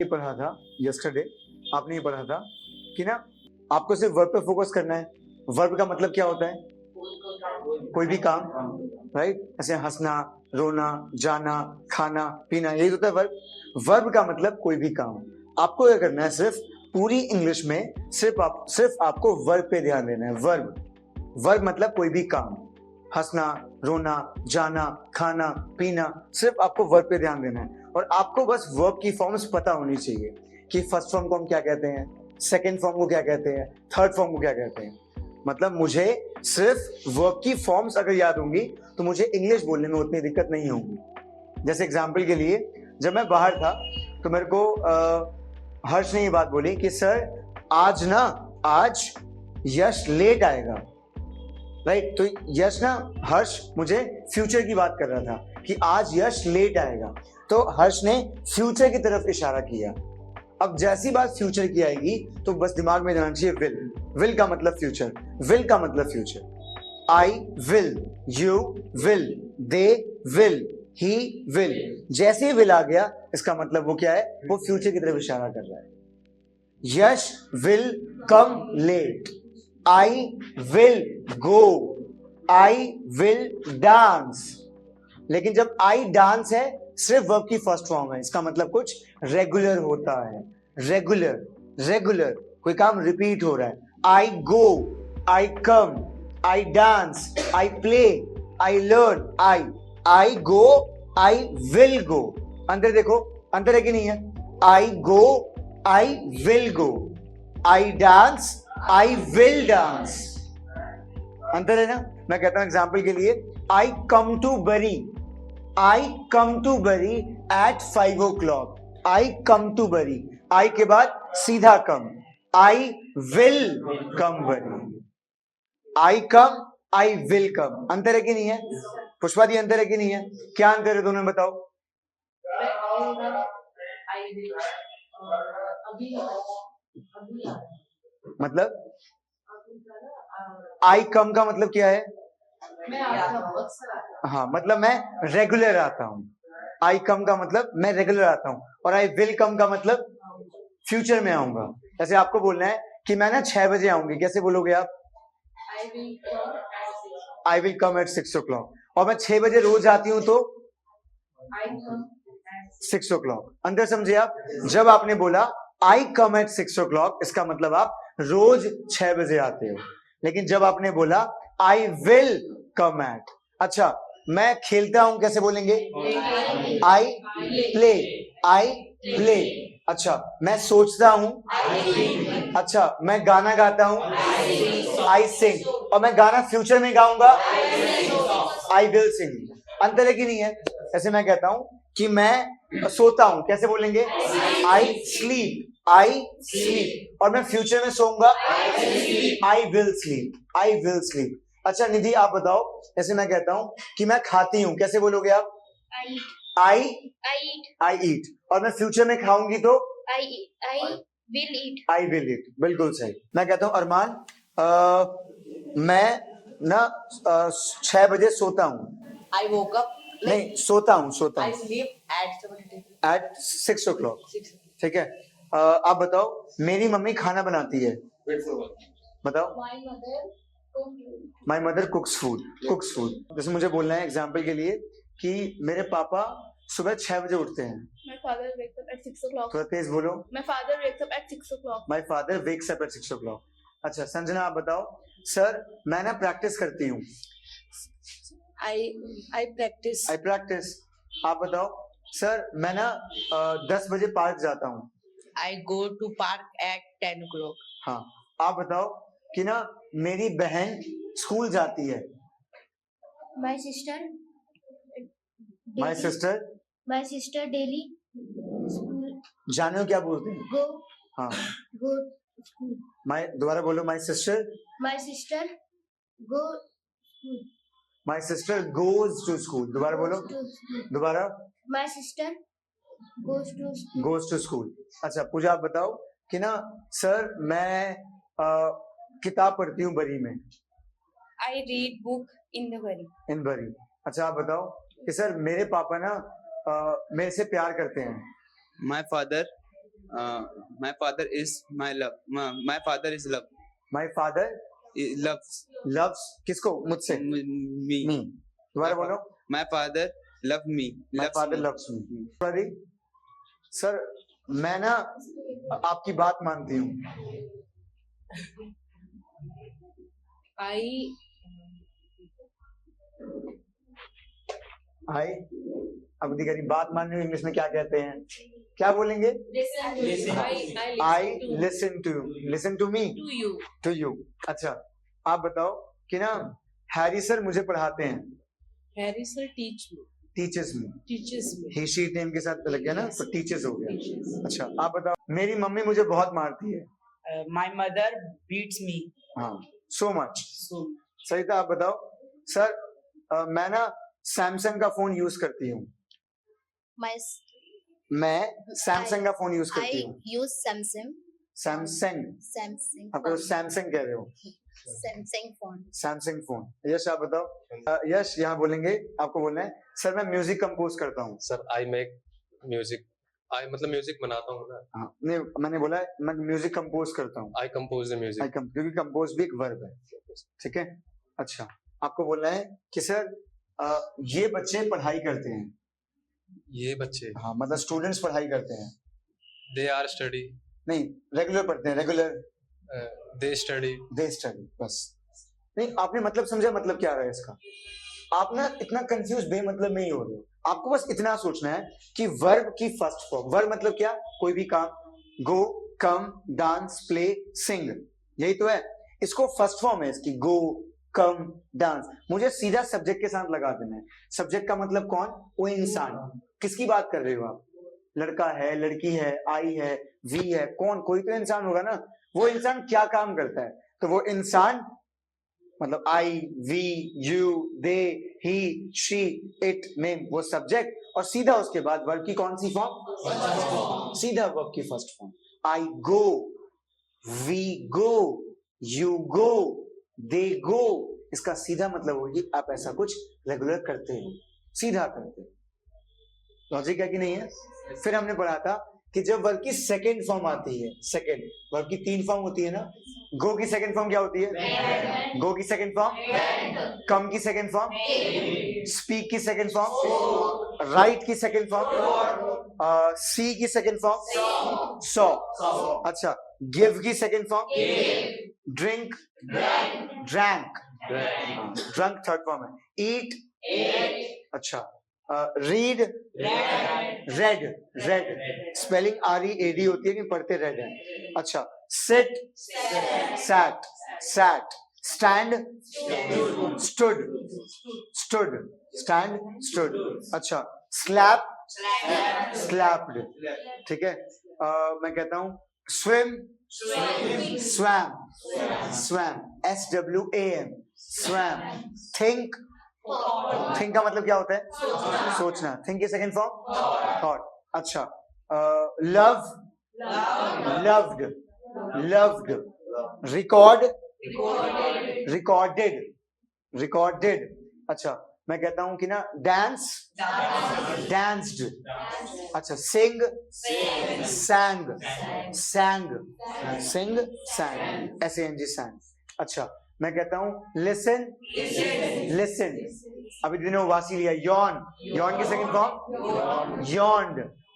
ये पढ़ा था यस्टरडे, आपने ये पढ़ा था कि ना आपको सिर्फ वर्ब पे फोकस करना है। वर्ब का मतलब क्या होता है? कोई भी काम, राइट? ऐसे हंसना, रोना, जाना, खाना, पीना, यही होता है वर्ब। वर्ब का मतलब कोई भी काम। आपको क्या करना है? सिर्फ पूरी इंग्लिश में सिर्फ आपको वर्ब पे ध्यान देना है। वर्ब, वर्ब मतलब कोई भी काम, हंसना, रोना, जाना, खाना, पीना, सिर्फ आपको वर्ब पे ध्यान देना है। और आपको बस वर्ब की फॉर्म्स पता होनी चाहिए कि फर्स्ट फॉर्म को हम क्या कहते हैं, सेकंड फॉर्म को क्या कहते हैं, थर्ड फॉर्म को क्या कहते हैं। मतलब मुझे सिर्फ वर्ब की फॉर्म्स अगर याद होंगी तो मुझे इंग्लिश बोलने में उतनी दिक्कत नहीं होगी। जैसे एग्जाम्पल के लिए, जब मैं बाहर था तो मेरे को हर्ष ने ये बात बोली कि सर आज यश लेट आएगा, राइट? तो यश ना, हर्ष मुझे फ्यूचर की बात कर रहा था कि आज यश लेट आएगा, तो हर्ष ने फ्यूचर की तरफ इशारा किया। अब जैसी बात फ्यूचर की आएगी तो बस दिमाग में जाना चाहिए विल। विल का मतलब फ्यूचर, विल का मतलब future. I will, you will, they will, he will. जैसे ही विल आ गया इसका मतलब वो क्या है? वो फ्यूचर की तरफ इशारा कर रहा है। Yash will come late, I will go, I will dance. लेकिन जब आई डांस है सिर्फ वर्ब की फर्स्ट फॉर्म है, इसका मतलब कुछ रेगुलर होता है। रेगुलर, रेगुलर, कोई काम रिपीट हो रहा है। I go, I come, I dance, I play, I learn, I go, I will go. अंदर देखो, अंदर है कि नहीं है? I go, I will go, I dance, I will dance. अंतर है ना? मैं कहता हूं एग्जाम्पल के लिए, आई come to bury, I come to bury at 5 o'clock। I come to bury, I के बाद सीधा कम, आई विल कम बरी। आई कम, आई विल कम। अंतर है कि नहीं है? पुष्पा दी, अंतर है कि नहीं है? क्या अंतर है दोनों में बताओ? मतलब आई कम का मतलब क्या है? हाँ, मतलब मैं रेगुलर आता हूं। आई कम का मतलब मैं रेगुलर आता हूं, और आई विल कम का मतलब फ्यूचर में आऊंगा। जैसे आपको बोलना है कि मैं ना 6 बजे आऊंगी, कैसे बोलोगे आप? I will come at 6 o'clock। और मैं 6 बजे रोज आती हूं तो 6 o'clock। अंदर समझे आप? जब आपने बोला आई कम एट 6 o'clock, इसका मतलब आप रोज 6 बजे आते हो। लेकिन जब आपने बोला आई विल कम एट, अच्छा मैं खेलता हूं, कैसे बोलेंगे? आई प्ले, आई प्ले। अच्छा मैं सोचता हूं, अच्छा मैं गाना गाता हूं, आई सिंग। और मैं गाना फ्यूचर में गाऊंगा, आई विल सिंग। अंतर है कि नहीं है? ऐसे मैं कहता हूं कि मैं सोता हूं, कैसे बोलेंगे? I sleep, I sleep. और मैं फ्यूचर में सोऊंगा, I will sleep, I will sleep. अच्छा निधि आप बताओ, जैसे मैं कहता हूं कि मैं खाती हूं, कैसे बोलोगे आप? आई ईट। और मैं फ्यूचर में खाऊंगी तो I will eat, I will eat. बिल्कुल सही। मैं कहता हूं अरमान, मैं ना 6 बजे सोता हूं। I woke up. नहीं, सोता हूं I sleep at 6 o'clock। ठीक है। आप बताओ, मेरी मम्मी खाना बनाती है, बताओ। My mother कुक्स food, कुक्स food. जैसे मुझे बोलना है एग्जाम्पल के लिए कि मेरे पापा सुबह 6 बजे उठते हैं। My father wakes up at 6 o'clock. थोड़ा तेज बोलो। My father wakes up at 6 o'clock. My father wakes up at 6 o'clock। अच्छा संजना आप बताओ। सर मैं ना प्रैक्टिस करती हूँ, I practice. I practice. आप बताओ। सर मैं ना 10 बजे पार्क जाता हूँ। I go to park at 10 o'clock. हाँ, आप बताओ कि ना मेरी बहन स्कूल जाती है। My sister. My sister, My sister daily school जाने को क्या बोलते हैं? go हाँ, go school. माई, दोबारा बोलो। My sister, My sister go school. My sister goes to school. दोबारा बोलो, To school. दोबारा। My sister goes to school. Goes to school. अच्छा पूजा आप बताओ कि ना सर मैं किताब पढ़ती हूँ बरी में, I read book in the Bari. इन बरी। अच्छा आप बताओ कि सर मेरे पापा ना मेरे से प्यार करते हैं। My father My father is my love. My father is love. My father Loves loves किसको? मुझसे, me. मी। दोबारा बोलो। My father love me. My Loves father me. Loves me. Sorry sir, मैं ना आपकी बात मानती हूँ। आई अब दिखाई बात मानने में इंग्लिश में क्या कहते हैं? क्या बोलेंगे? I listen to you. Listen to me, To you. To you. अच्छा, आप बताओ कि ना हैरी सर मुझे पढ़ाते हैं। Harry sir teach me. Teachers में, Teaches me. He she name के साथ लग गया ना, तो टीचर्स हो गया। अच्छा, आप बताओ, मेरी मम्मी मुझे बहुत मारती है। My mother beats me हाँ, सो मच। so much. सही था। आप बताओ सर, मैं ना सैमसंग का फोन यूज करती हूँ। My मैं सैमसंग का फोन यूज I करती हूँ। use Samsung. सैमसंग, आप सैमसंग कह रहे हो। Samsung phone. Samsung phone. Yash आप बताओ। यश यहाँ बोलेंगे, आपको बोलना है सर मैं म्यूजिक कंपोज करता हूँ। सर आई मेक म्यूजिक, आई मतलब म्यूजिक बनाता हूँ ना। हाँ, नहीं मैंने बोला है मैं म्यूजिक कंपोज करता हूँ। आई कंपोज द म्यूजिक। क्योंकि कंपोज भी एक वर्ब है। ठीक है। अच्छा, आपको बोलना है कि सर ये बच्चे पढ़ाई करते हैं। ये बच्चे, हाँ, मतलब स्टूडेंट्स पढ़ाई करते हैं। दे आर स्टडी, नहीं, रेगुलर पढ़ते हैं, regular they study. They study. बस। नहीं, आपने मतलब समझा मतलब क्या है इसका? आप ना इतना कंफ्यूज बेमतलब में ही हो रहे हो। आपको बस इतना सोचना है कि वर्ब की फर्स्ट फॉर्म। वर्ब मतलब क्या? कोई भी काम। गो, कम, डांस, प्ले, सिंग, यही तो है। इसको फर्स्ट फॉर्म है इसकी, गो, कम, डांस। मुझे सीधा सब्जेक्ट के साथ लगा देना है। सब्जेक्ट का मतलब कौन? वो इंसान। किसकी बात कर रहे हो आप? लड़का है, लड़की है, आई है, वी है, कौन? कोई तो इंसान होगा ना। वो इंसान क्या काम करता है? तो वो इंसान मतलब I, we, you, they, he, she, it, name, वो सब्जेक्ट। और सीधा उसके बाद वर्ब की कौन सी फॉर्म? सीधा वर्ब की first form. I go, we go, you go, they go. इसका सीधा मतलब होगी आप ऐसा कुछ रेगुलर करते हो, सीधा करते हो। लॉजिक है कि नहीं है? फिर हमने पढ़ा था कि जब वर्ब की सेकेंड फॉर्म आती है, सेकेंड वर्ब की 3 फॉर्म होती है ना। गो की सेकेंड फॉर्म क्या होती है? गो की सेकेंड फॉर्म, कम की सेकेंड फॉर्म, स्पीक की सेकेंड फॉर्म, राइट की सेकेंड फॉर्म, सी की सेकेंड फॉर्म, सॉ। अच्छा, गिव की second form, drink, drank, drunk third form है। ईट, अच्छा, read, read, read spelling READ होती है कि पढ़ते रेड है। अच्छा, sit, sat, sat, stand, stood, stood, stand, stood. अच्छा, स्लैप, स्लैप्ड। ठीक है। मैं कहता हूं swim, swam, swam, SWAM, swam. Think, think का मतलब क्या होता है? सोचना। थिंक की सेकंड फॉर्म थॉट। अच्छा, love, loved, loved. Record, recorded, recorded. अच्छा, मैं कहता हूं कि ना डांस, डांस्ड। अच्छा, सिंग, सैंग, सैंग, सिंग, सैंग, SANG, सैंग। अच्छा, मैं कहता हूं लिसन, लिसन। अभी दिनों वासी लिया। यॉन, यॉन की सेकंड फॉर्म यॉन्ड,